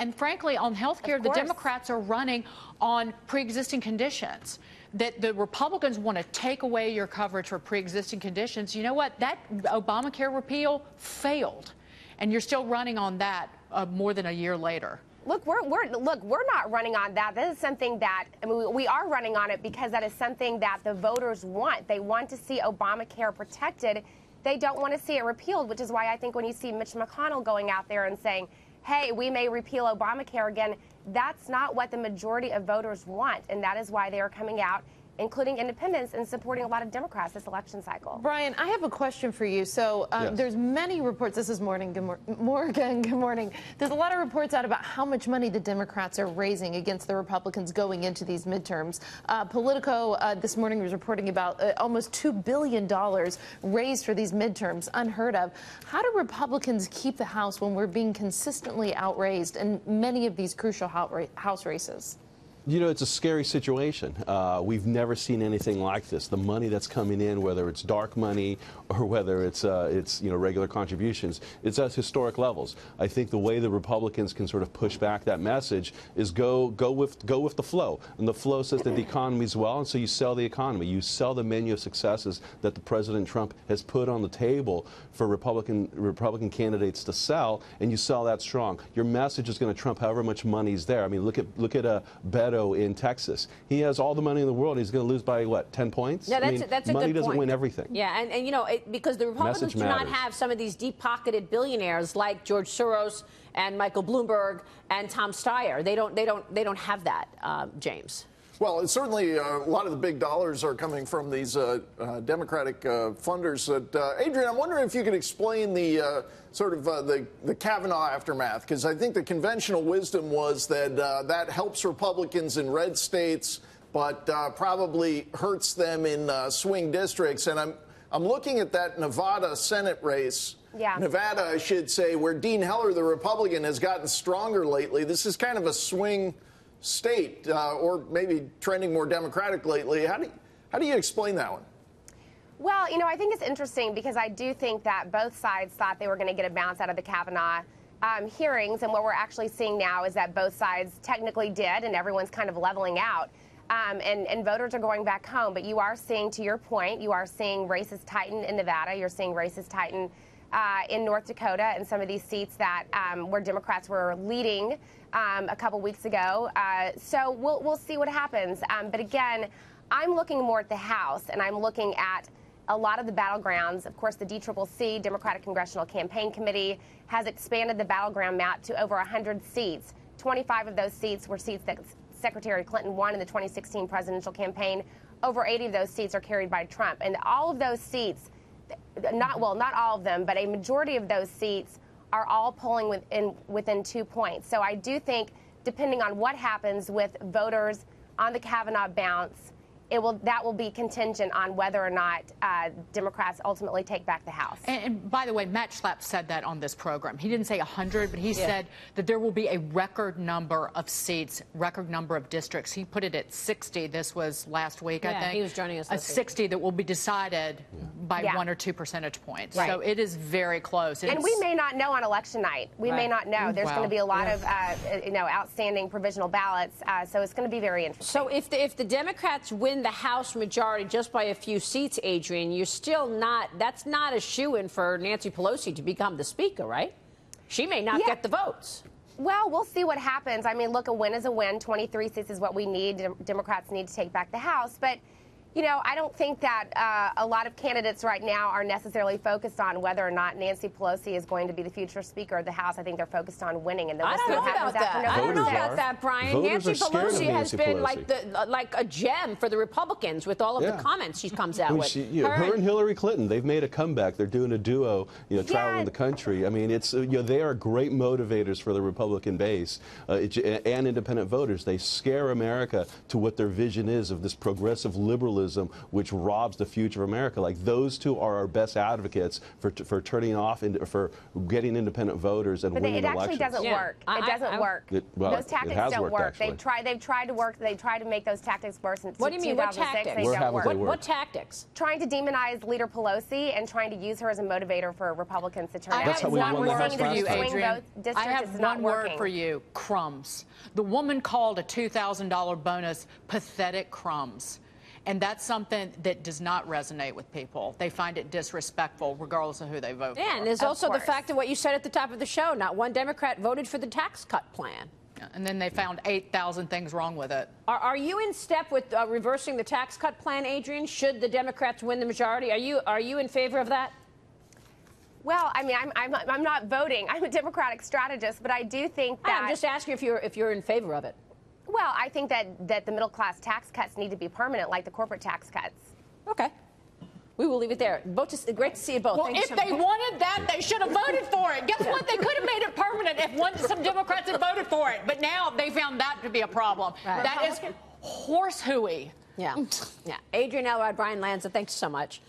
And frankly, on health care, the Democrats are running on pre-existing conditions. That the Republicans want to take away your coverage for pre-existing conditions. You know what? That Obamacare repeal failed. And you're still running on that more than a year later. Look, we're not running on that. This is something that, I mean, we are running on it because that is something that the voters want. They want to see Obamacare protected. They don't want to see it repealed, which is why I think when you see Mitch McConnell going out there and saying, hey, we may repeal Obamacare again, that's not what the majority of voters want. And that is why they are coming out, including independents, and supporting a lot of Democrats this election cycle. Bryan, I have a question for you. So there's many reports. This is Morgan. Good morning. There's a lot of reports out about how much money the Democrats are raising against the Republicans going into these midterms. Politico this morning was reporting about almost $2 billion raised for these midterms, unheard of. How do Republicans keep the House when we're being consistently outraised in many of these crucial House races? You know, it's a scary situation. We've never seen anything like this. The money that's coming in, whether it's dark money or whether it's regular contributions, it's at historic levels. I think the way the Republicans can sort of push back that message is go with the flow. And the flow says that the economy's well, and so you sell the economy. You sell the menu of successes that the President Trump has put on the table for Republican candidates to sell, and you sell that strong. Your message is going to trump however much money's there. I mean, look at Beto in Texas. He has all the money in the world. He's going to lose by, what, 10 points? Yeah, that's a good money doesn't point. win everything. Yeah, and you know, because the Republicans do not have some of these deep-pocketed billionaires like George Soros and Michael Bloomberg and Tom Steyer. They don't have that, James. Well, it's certainly a lot of the big dollars are coming from these Democratic funders. Adrienne, I'm wondering if you could explain the the Kavanaugh aftermath, because I think the conventional wisdom was that that helps Republicans in red states, but probably hurts them in swing districts. And I'm looking at that Nevada Senate race. Yeah. Nevada, I should say, where Dean Heller, the Republican, has gotten stronger lately. This is kind of a swing state, or maybe trending more Democratic lately. How do you explain that one? Well, you know, I think it's interesting because I do think that both sides thought they were going to get a bounce out of the Kavanaugh hearings, and what we're actually seeing now is that both sides technically did, and everyone's kind of leveling out, and voters are going back home. But you are seeing, to your point, you are seeing races tighten in Nevada. You're seeing races tighten in North Dakota and some of these seats that where Democrats were leading a couple weeks ago. So we'll see what happens. But again, I'm looking more at the House, and I'm looking at a lot of the battlegrounds. Of course, the DCCC, Democratic Congressional Campaign Committee, has expanded the battleground map to over 100 seats. 25 of those seats were seats that Secretary Clinton won in the 2016 presidential campaign. Over 80 of those seats are carried by Trump. And all of those seats, not all of them, but a majority of those seats are all polling within 2 points. So I do think, depending on what happens with voters on the Kavanaugh bounce, that will be contingent on whether or not Democrats ultimately take back the House. And by the way, Matt Schlapp said that on this program. He didn't say 100, but he said that there will be a record number of seats, record number of districts. He put it at 60. This was last week, I think. He was joining us last week. 60 that will be decided by 1 or 2 percentage points. Right. So it is very close. And we may not know on election night. We may not know. There's going to be a lot of outstanding provisional ballots. So it's going to be very interesting. So if the Democrats win the House majority just by a few seats, Adrienne, you're still not, that's not a shoo-in for Nancy Pelosi to become the Speaker, right? She may not get the votes. Well, we'll see what happens. I mean, look, a win is a win. 23 seats is what we need. Democrats need to take back the House. But, you know, I don't think that a lot of candidates right now are necessarily focused on whether or not Nancy Pelosi is going to be the future Speaker of the House. I think they're focused on winning. And I don't know about that. I don't know about that, Bryan. Nancy Pelosi has been like a gem for the Republicans with all of the comments she comes out with. Her and Hillary Clinton, they've made a comeback. They're doing a duo, traveling the country. I mean, it's they are great motivators for the Republican base and independent voters. They scare America to what their vision is of this progressive liberalism populism, which robs the future of America. Like, those two are our best advocates for turning off and for getting independent voters and winning elections. But it actually doesn't work. It doesn't work. Those tactics don't work. They've tried to work. They tried to make those tactics work since 2006. What do you mean? What tactics? They don't work. What tactics? Trying to demonize Leader Pelosi and trying to use her as a motivator for Republicans to turn out. That's how we won the House last time. Adrienne. I have one word for you: crumbs. The woman called a $2,000 bonus pathetic crumbs. And that's something that does not resonate with people. They find it disrespectful, regardless of who they vote for. And there's also the fact of what you said at the top of the show. Not one Democrat voted for the tax cut plan. And then they found 8,000 things wrong with it. Are you in step with reversing the tax cut plan, Adrienne? Should the Democrats win the majority? Are you in favor of that? Well, I mean, I'm not voting. I'm a Democratic strategist, but I do think that I'm just asking if you're in favor of it. Well, I think that the middle-class tax cuts need to be permanent, like the corporate tax cuts. Okay. We will leave it there. Great to see you both. Well, if they wanted that, they should have voted for it. Guess what? They could have made it permanent if some Democrats had voted for it. But now they found that to be a problem. Right. That is horse hooey. Yeah. Yeah. Adrienne Elrod, Bryan Lanza, thanks so much.